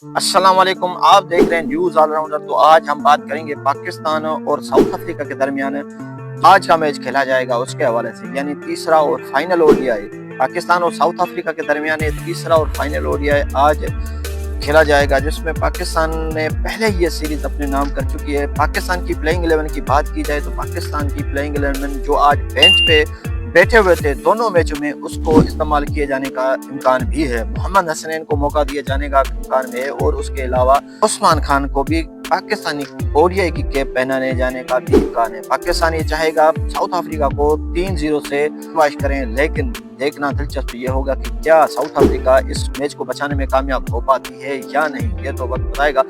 अस्सलाम वालेकुम, आप देख रहे हैं न्यूज़ ऑलराउंडर। तो आज हम बात करेंगे पाकिस्तान और साउथ अफ्रीका के दरमियान आज का मैच खेला जाएगा उसके हवाले से, यानी तीसरा और फाइनल ओडीआई पाकिस्तान और साउथ अफ्रीका के दरमियान तीसरा और फाइनल ओडीआई आज खेला जाएगा, जिसमें पाकिस्तान ने पहले ही ये सीरीज अपने नाम कर चुकी है। पाकिस्तान की प्लेइंग 11 की बात की जाए तो पाकिस्तान की प्लेइंग 11 जो आज बेंच पे बैठे हुए थे दोनों मैचों में, उसको इस्तेमाल किए जाने का इम्कान भी है। मोहम्मद हसनैन को मौका दिए जाने का इम्कान है और उसके अलावा उस्मान खान को भी पाकिस्तानी ओडीआई की कैप पहनाने जाने का भी इम्कान है। पाकिस्तान चाहेगा साउथ अफ्रीका को 3-0 से वाश करें, लेकिन देखना दिलचस्प ये होगा कि क्या साउथ अफ्रीका इस मैच को बचाने में कामयाब हो पाती है या नहीं, ये तो वक्त बताएगा।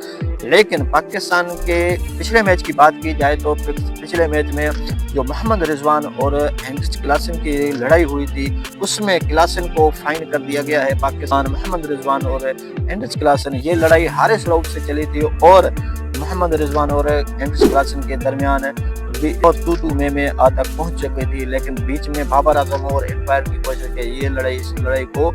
लेकिन पाकिस्तान के पिछले मैच की बात की जाए तो पिछले मैच में जो मोहम्मद रिजवान और हेनरिच क्लासन की लड़ाई हुई थी, उसमें क्लासन को फाइन कर दिया गया है। पाकिस्तान मोहम्मद रिजवान और हेनरिच क्लासन, ये लड़ाई हारिस राउफ से चली थी और मोहम्मद रिजवान और हेनरिच क्लासन के दरमियान और तू में आज तक पहुंच चुकी थी, लेकिन बीच में बाबर आजम और एम्पायर की वजह से ये इस लड़ाई को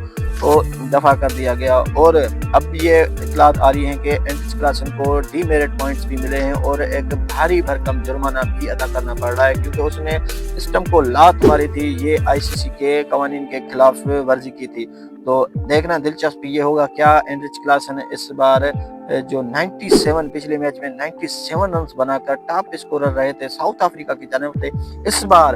दफा कर दिया गया। और अब ये इतलात आ रही हैं कि हेनरिच क्लासन को डीमेरिट पॉइंट्स भी मिले हैं और एक भारी भरकम जुर्माना भी अदा करना पड़ रहा है, क्योंकि उसने सिस्टम को लात मारी थी, ये आईसीसी के कवानीन के खिलाफ वर्जी की थी। तो देखना दिलचस्प ये होगा क्या हेनरिच क्लासन इस बार जो 97 पिछले मैच में 97 रन बनाकर टॉप स्कोरर रहे थे साउथ अफ्रीका की तरफ से, इस बार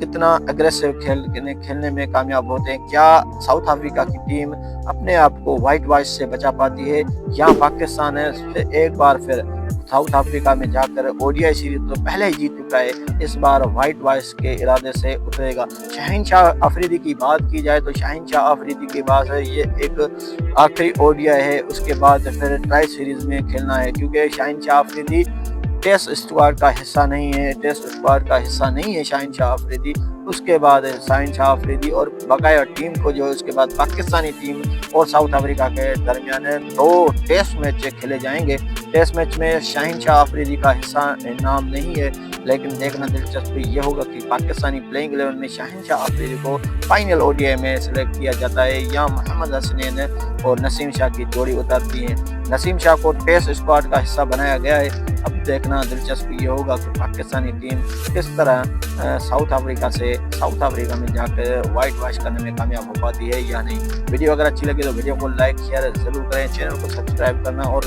कितना अग्रेसिव खेलने में कामयाब होते हैं। क्या साउथ अफ्रीका की टीम अपने आप को व्हाइट वॉश से बचा पाती है या पाकिस्तान एक बार फिर साउथ अफ्रीका में जाकर ओडीआई सीरीज तो पहले ही जीत चुका है, इस बार व्हाइट वॉश के इरादे से उतरेगा। शाहिनशाह अफरीदी की बात की जाए तो शाहिनशाह अफरीदी के बाद ये एक आखिरी ओडीआई है, उसके बाद फिर ट्राई सीरीज में खेलना है, क्योंकि शाहिनशाह अफरीदी टेस्ट स्क्वाड का हिस्सा नहीं है शाहिनशाह अफरीदी। उसके बाद शाहिनशाह अफरीदी और बकाया टीम को जो उसके बाद पाकिस्तानी टीम और साउथ अफ्रीका के दरमियान 2 टेस्ट मैच खेले जाएंगे। टेस्ट मैच में शाहिनशाह अफरीदी का हिस्सा नाम नहीं है, लेकिन देखना दिलचस्प ये होगा कि पाकिस्तानी प्लेइंग 11 में शाहिनशाह अफरीदी को फाइनल ओडीआई में सिलेक्ट किया जाता है या मोहम्मद हसनैन और नसीम शाह की जोड़ी उतरती है। नसीम शाह को टेस्ट स्क्वाड का हिस्सा बनाया गया है। अब देखना दिलचस्प ये होगा कि पाकिस्तानी टीम किस तरह साउथ अफ्रीका में जाकर व्हाइट वॉश करने में कामयाब हो पाती है या नहीं। वीडियो अगर अच्छी लगी तो वीडियो को लाइक शेयर जरूर करें, चैनल को सब्सक्राइब करना और